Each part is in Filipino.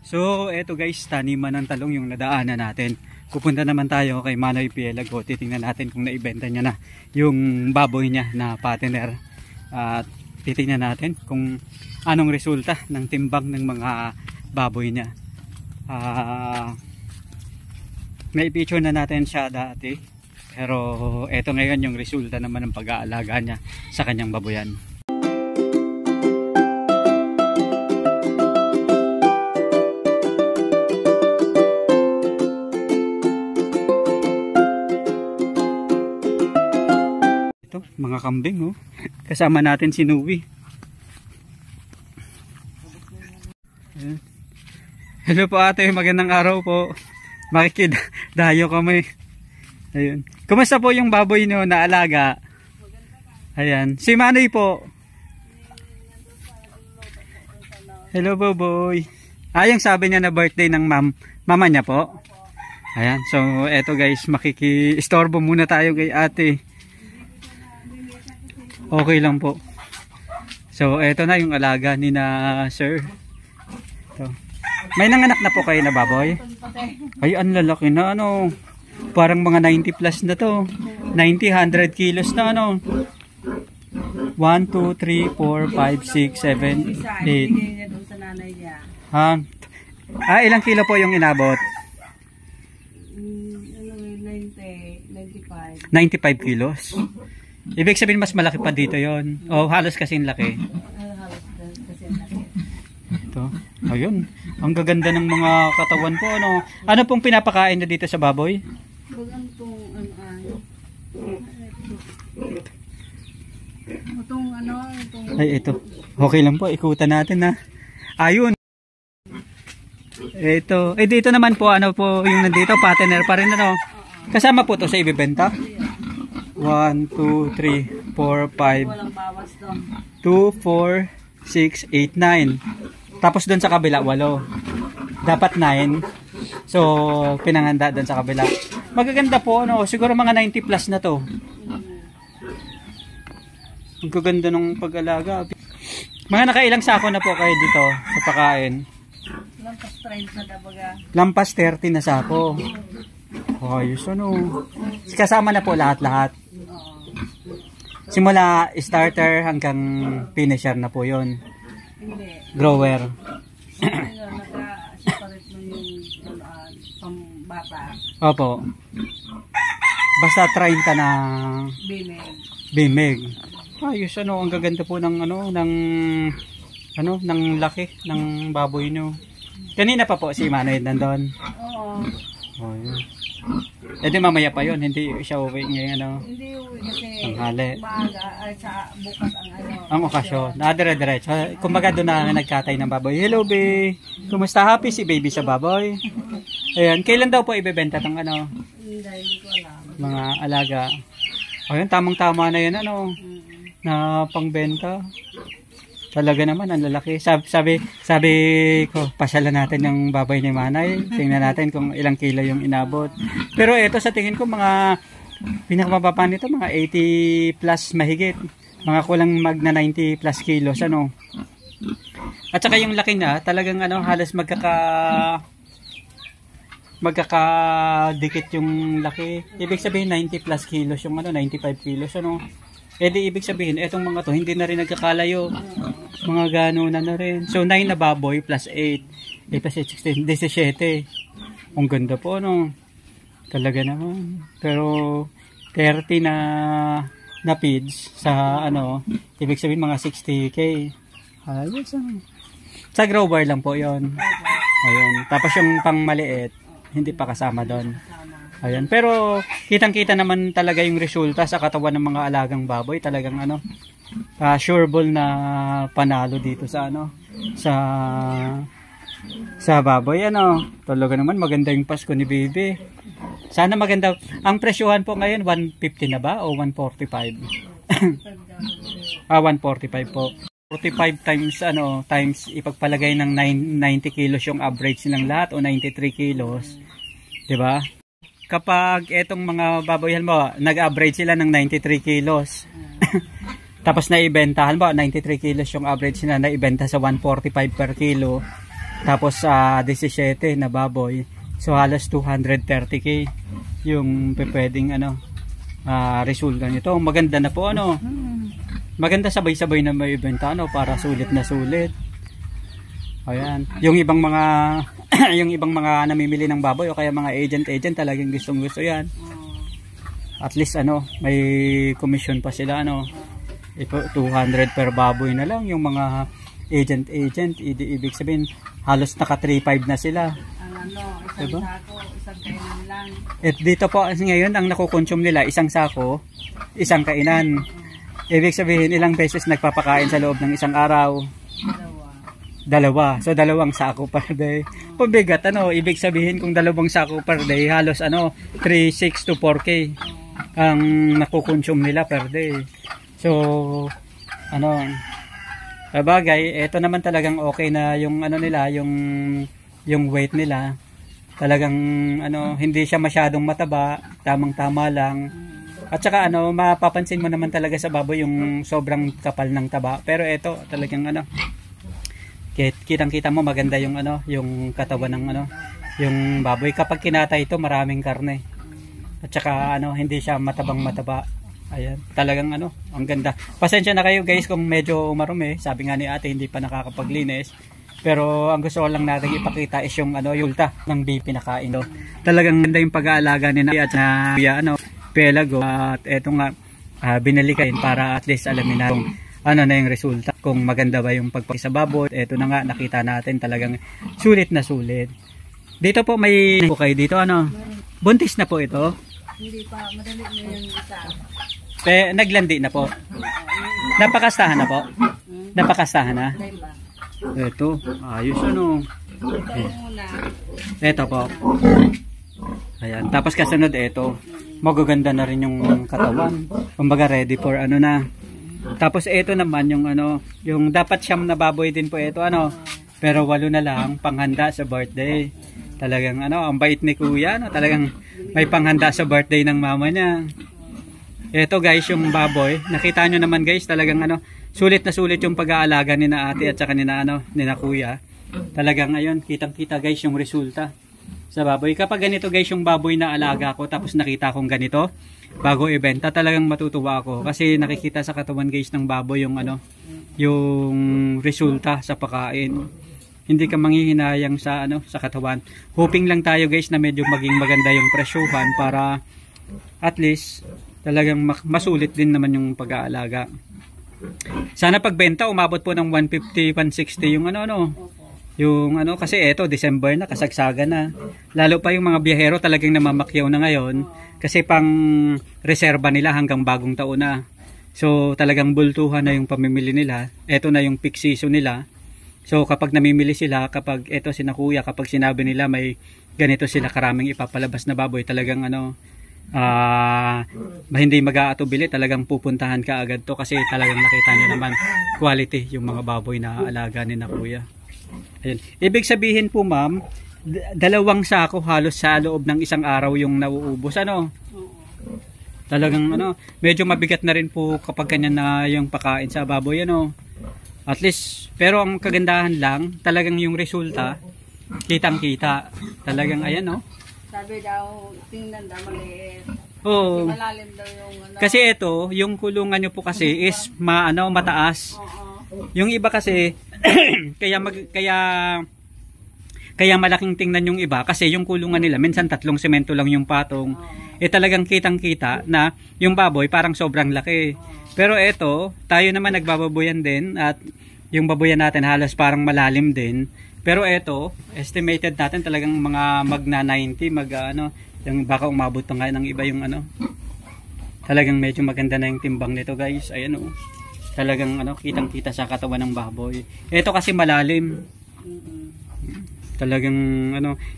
So, eto guys, taniman ng talong yung nadaanan natin. Pupunta naman tayo kay Manoy Pielago. Titingnan natin kung naibenta niya na yung baboy niya na patiner. At titingnan natin kung anong resulta ng timbang ng mga baboy niya. May picture na natin siya dati. Pero eto ngayon yung resulta naman ng pag-aalaga niya sa kanyang baboyan. Mga kambing, oh. Kasama natin si Nuwi. Hello po ate, magandang araw po. Makikidayo kami. Ayun. Kumusta po yung baboy nyo na alaga? Ayan. Si Manoy po. Hello boy. Yung sabi niya na birthday ng mama niya po. Ayan. So eto guys, makiki-istorbo muna tayo kay ate. Okay lang po. So, eto na yung alaga ni na sir. Ito. May nanganak na po kayo na baboy? Ay, ang lalaki na ano. Parang mga 90 plus na to. 90, 100 kilos na ano. 1, 2, 3, 4, 5, 6, 7, 8. Ilang kilo po yung inabot? 95 kilos. Ibig sabihin mas malaki pa dito yon. O halos kasing laki. Ito. Ayun. Ang gaganda ng mga katawan po. Ano pong pinapakain na dito sa baboy? Ay, ito. Okay lang po. Ikutan natin na. Ayun. Ito. Dito naman po. Ano po yung nandito? Patiner pa rin ano. Kasama po to sa ibibenta. 1, 2, 3, 4, 5 2, 4, 6, 8, 9. Tapos doon sa kabila 8. Dapat 9. So pinanganda doon sa kabila. Magaganda po ano, siguro mga 90 plus na to. Ang gaganda ng pag-alaga. Mga nakailang sako na po kayo dito sa pakain? Lampas 30 na baga. Lampas 30 na sako. Ayos ano. Kasama na po lahat-lahat. Simula starter hanggang finisher na po yon. Hindi. Grower. Naka-separate mo yung pambata. Opo. Basta 30 na bimeg. Ayos ano, ang gaganda po ng ng laki ng baboy nyo. Kanina pa po si Manoy nandun. Oo. Oh, yun. Di mamaya pa yun, hindi siya uwi ngayon Hindi uwi kasi maaga ay sa bukas ang okasyon. Dire-diretso. Kumbaga doon na nagkatay ng baboy. Hello be. Kumusta, happy si baby sa baboy? Ayan, kailan daw po ibebenta tong Hindi ko alam. Mga alaga. Ayun, tamang-tama na yun na pangbenta. Talaga naman, ang lalaki. Sabi ko, pasyalan natin yung baboy ni Manay. Tingnan natin kung ilang kilo yung inabot. Pero ito sa tingin ko, mga pinakamababa nito, mga 80 plus mahigit. Mga kulang magna 90 plus kilos, At saka yung laki na, talagang halos magkakadikit yung laki. Ibig sabihin 90 plus kilos yung 95 kilos, di ibig sabihin, etong mga to, hindi na rin nagkakalayo. Mga gano'n na rin. So, 9 na baboy plus 8. 8 plus 8, 16, 17. Ang ganda po, Talaga naman. Pero, 30 na feeds sa, ibig sabihin, mga 60K. Ayos, Sa grower lang po yon. Ayun. Tapos yung pang maliit, hindi pa kasama doon. Ayan. Pero kitang-kita naman talaga yung resulta sa katawan ng mga alagang baboy. Talagang sureball na panalo dito sa sa baboy. Talaga naman maganda yung Pasko ni Bibi. Sana maganda. Ang presyuhan po ngayon 150 na ba o 145? 145 po. 45 times ipagpalagay ng 90 kilos yung average nilang lahat o 93 kilos. 'Di ba? Kapag etong mga baboy nag-average sila ng 93 kilos. Tapos naibenta, 93 kilos yung average na naibenta sa 145 per kilo. Tapos 17 na baboy. So halos 230k yung pwedeng resulta nito. Maganda na po Maganda sabay-sabay na may ibenta para sulit na sulit. Ayan. Yung ibang mga yung ibang mga namimili ng baboy o kaya mga agent talagang gustong-gusto 'yan. At least may commission pa sila 200 per baboy na lang yung mga agent ibig sabihin halos naka 3.5 na sila. Isang sako, isang kainan lang. At dito po ngayon ang nakukonsume nila isang sako, isang kainan. Ibig sabihin ilang beses nagpapakain sa loob ng isang araw? Dalawa. So dalawang sako per day. Pabigat ibig sabihin kung dalawang sako per day halos 3.6 to 4k ang nakukonsume nila per day. So bagay, ito naman talagang okay na yung nila, yung weight nila. Talagang hindi siya masyadong mataba, tamang-tama lang. At saka mapapansin mo naman talaga sa baboy yung sobrang kapal ng taba. Pero ito talagang kitang-kita mo maganda yung yung katawan ng yung baboy. Kapag kinatay ito, maraming karne. At saka hindi siya matabang-mataba. Ayan, talagang ang ganda. Pasensya na kayo guys kung medyo marumi. Sabi nga ni ate hindi pa nakakapaglinis. Pero ang gusto ko lang natin ipakita is yung yulta ng beef pinakain. Talagang ganda yung pag-aalaga ni at na pelago. At eto nga binili kayo para at least alamin na kung na yung resulta. Kung maganda ba yung pagpapakita sa baboy. Eto na nga nakita natin talagang sulit na sulit. Dito po may kayo dito buntis na po ito. Hindi pa, madali na yung isa. Naglandi na po. Napakastahan na po. Napakastahan na. Ito, ayos Ito po. Ayan, tapos kasunod ito. Magaganda na rin yung katawan. Kumbaga ready for na. Tapos ito naman yung yung dapat siyam na baboy din po ito pero 8 na lang panghanda sa birthday. Talagang ang bait ni kuya talagang may panghanda sa birthday ng mama niya. Ito guys yung baboy, nakita nyo naman guys talagang sulit na sulit yung pag-aalaga ni na ate at saka ni na kuya. Talagang kitang-kita guys yung resulta sa baboy. Kapag ganito guys yung baboy na alaga ko tapos nakita kong ganito bago ibenta, talagang matutuwa ako kasi nakikita sa katawan guys ng baboy yung yung resulta sa pagkain. Hindi ka manghihinayang sa sa katawan. Hoping lang tayo guys na medyo maging maganda yung presyuhan para at least talagang masulit din naman yung pag-aalaga. Sana pagbenta umabot po ng 150, 160 yung yung kasi eto December na, kasagsagan na. Lalo pa yung mga biyahero talagang namamakyaw na ngayon kasi pang reserba nila hanggang bagong taon na. So talagang bultuhan na yung pamimili nila. Eto na yung peak season nila. So kapag namimili sila, kapag eto kuya, kapag sinabi nila may ganito sila karaming ipapalabas na baboy, talagang hindi mag-aatubili, talagang pupuntahan ka agad to kasi talagang nakita nyo naman quality yung mga baboy na alaga ni na kuya. Ayun. Ibig sabihin po ma'am, 2 sako halos sa loob ng isang araw yung nauubos talagang medyo mabigat na rin po kapag kanya na yung pakain sa baboy at least, pero ang kagandahan lang talagang yung resulta kitang-kita talagang ayan Sabi daw, tingnan daw maliit. Oo. Malalim daw yung Kasi ito, yung kulungan nyo po kasi is mataas. Yung iba kasi kaya malaking tingnan yung iba kasi yung kulungan nila minsan 3 semento lang yung patong. Talagang kitang-kita na yung baboy parang sobrang laki. Pero ito, tayo naman nagbababoyan din at yung baboyan natin halos parang malalim din. Pero ito, estimated natin talagang mga magna 90, yung baka umabot pa nga ng iba yung Talagang medyo maganda na yung timbang nito guys. Ayan Talagang kitang-kita sa katawan ng baboy. Ito kasi malalim. Talagang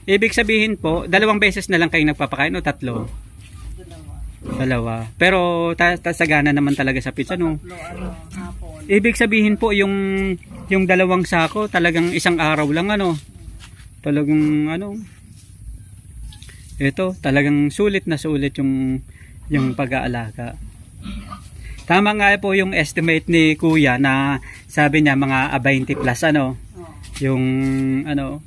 ibig sabihin po, 2 beses na lang kayo nagpapakain o 3? 2. Pero tasagana naman talaga sa pizza Ibig sabihin po yung 2 sako talagang isang araw lang talagang ito talagang sulit na sulit yung pag-aalaga. Tama nga po yung estimate ni kuya na sabi niya mga 20 plus yung ano,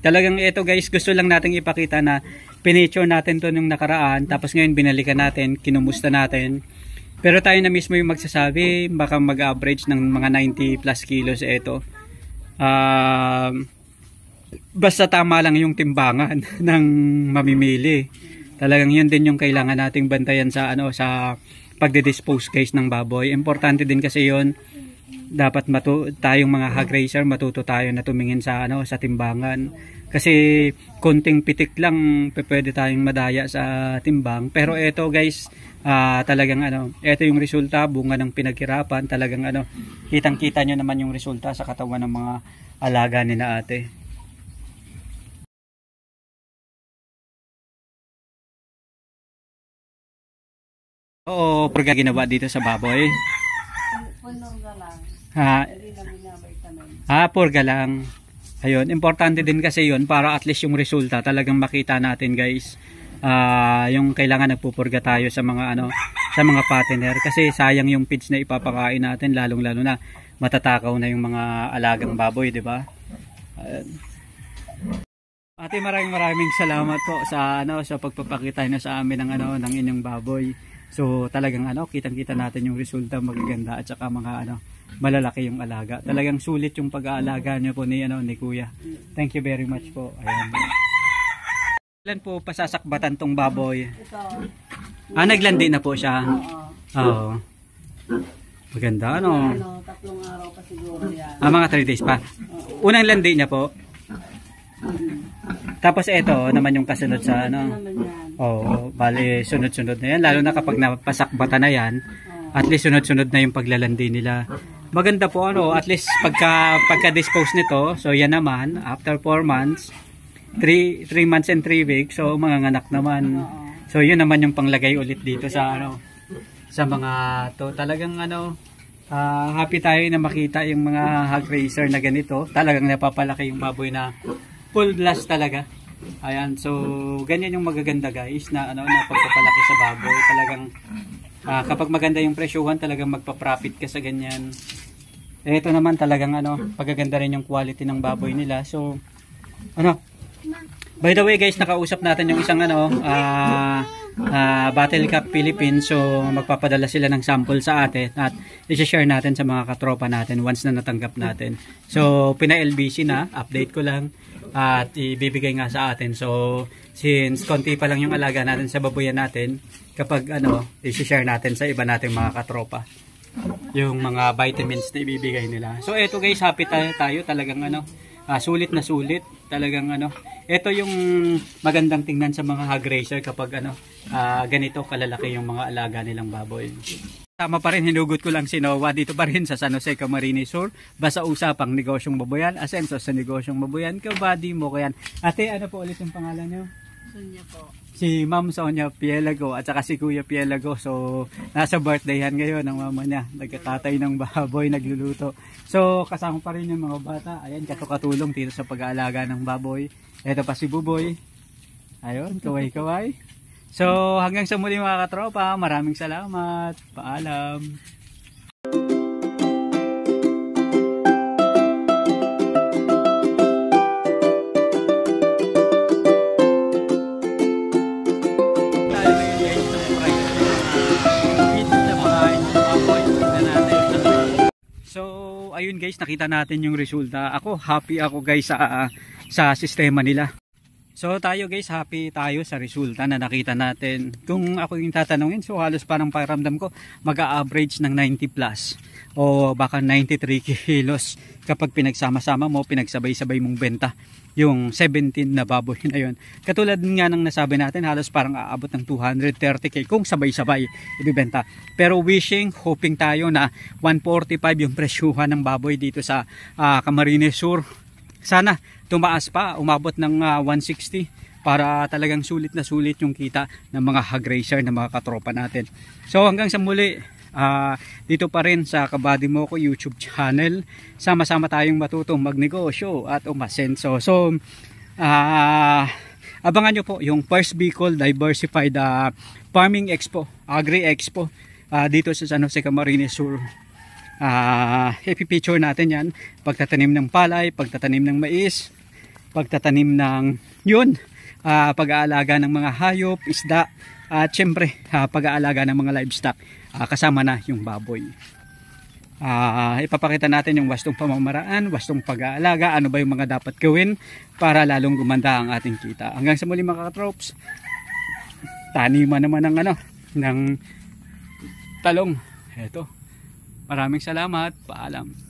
talagang ito guys, gusto lang nating ipakita na pinicture natin to nung nakaraan, tapos ngayon binalikan natin, kinumusta natin. Pero tayo na mismo yung magsasabi, baka mag-average ng mga 90 plus kilos ito. Basta tama lang yung timbangan ng mamimili. Talagang yun din yung kailangan nating bantayan sa ano, sa pagde-dispose guys ng baboy. Importante din kasi yun, dapat tayong mga hog raiser matuto tayo na tumingin sa ano, sa timbangan. Kasi konting pitik lang pwede tayong madaya sa timbang. Pero ito guys, talagang ano, ito yung resulta, bunga ng pinaghirapan. Talagang ano, kitang-kita nyo naman yung resulta sa katawan ng mga alaga ni na ate. Oo, pagka ginawa dito sa baboy. Puno ka lang. Ha, Hindi lang binabitamin. purga lang. Ayun, importante din kasi yun para at least yung resulta talagang makita natin guys. Yung kailangan nagpupurga tayo sa mga ano, sa mga patiner kasi sayang yung feeds na ipapakain natin, lalong-lalo na matatakaw na yung mga alagang baboy, di ba? Ate, maraming salamat po sa ano, sa pagpapakita niyo sa amin ng ano, ng inyong baboy. So talagang ano, kitang-kita natin yung resulta, magaganda at saka mga ano, malalaki yung alaga. Talagang sulit yung pag-aalaga niyo po ni ano, ni Kuya. Thank you very much po. Ayan. Ilan po pasasakbatan tong baboy? Ito. Naglandi na po siya. Oo. Oo. Maganda ano. Ano, 3 araw pa siguro yan. Mga 3 days pa. Unang landi niya po. Tapos ito naman yung kasunod sa ano. Naman yan. Oo, bali sunod-sunod na yan. Lalo na kapag napasakbatan na yan, at least sunod-sunod na yung paglalandi nila. Maganda po ano, at least pagka-dispose nito, so yan naman, after 4 months, 3 months and 3 weeks, so manganganak naman. So yun naman yung panglagay ulit dito sa ano, sa mga to. Talagang ano, happy tayo na makita yung mga hog raiser na ganito. Talagang napapalaki yung baboy na full blast talaga. Ayan, so ganyan yung magaganda guys na ano, na pagpapalaki sa baboy. Talagang kapag maganda yung presyuhan, talagang magpa-profit ka sa ganyan. Ito naman talagang ano, pagaganda rin yung quality ng baboy nila. So ano, by the way guys, nakausap natin yung isang ano, Battle Cup Philippines. So magpapadala sila ng sample sa atin at i-share natin sa mga katropa natin once na natanggap natin. So pina-LBC na, update ko lang at ibibigay nga sa atin. So since konti pa lang yung alaga natin sa baboyan natin, kapag ano, i-share natin sa iba nating mga katropa yung mga vitamins na ibibigay nila. So eto guys, happy tayo talagang ano, sulit na sulit talagang ano. Ito yung magandang tingnan sa mga hog raiser kapag ano, ganito kalalaki yung mga alaga nilang baboy. Tama pa rin, hinugot ko lang si Noah dito pa rin sa San Jose, Camarines Sur. Basta usapang negosyong baboyan, asenso sa negosyong baboyan, kabady mo kayan. Ate, ano po ulit yung pangalan nyo? Sonia po. Si Ma'am Sonia Pielago at saka si Kuya Pielago. So, nasa birthdayhan ngayon ng mama niya. Nagkatatay ng baboy, nagluluto. So, kasama pa rin yung mga bata. Ayan, katulong dito sa pag-aalaga ng baboy. Ito pa si Buboy. Ayun, kaway-kaway. So, hanggang sa muli mga katropa, maraming salamat. Paalam. So, ayun guys, nakita natin yung resulta. Ako, happy ako guys sa sistema nila. So tayo guys, happy tayo sa resulta na nakita natin. Kung ako yung tatanungin, so halos parang pakiramdam ko mag-a-average ng 90 plus o baka 93 kilos kapag pinagsama-sama mo, pinagsabay-sabay mong benta yung 17 na baboy na yun. Katulad nga ng nasabi natin, halos parang aabot ng 230k kung sabay-sabay ibibenta. Pero hoping tayo na 145 yung presyuhan ng baboy dito sa Camarines Sur. Sana tumaas pa, umabot ng 160 para talagang sulit na sulit yung kita ng mga hog raiser ng mga katropa natin. So hanggang sa muli, dito pa rin sa Kabady Mo Ko YouTube channel, sama-sama tayong matutong magnegosyo at umasenso. So abangan nyo po yung First Bicol Diversified Farming Expo, Agri Expo dito sa San Jose, Camarines Sur. ipipicture natin yan. Pagtatanim ng palay, pagtatanim ng mais, pagtatanim ng pag-aalaga ng mga hayop, isda, at syempre pag-aalaga ng mga livestock, kasama na yung baboy. Ipapakita natin yung wastong pamamaraan, wastong pag-aalaga, ano ba yung mga dapat gawin para lalong gumanda ang ating kita. Hanggang sa muli mga katrops, taniman naman ng talong. Eto. Maraming salamat. Paalam.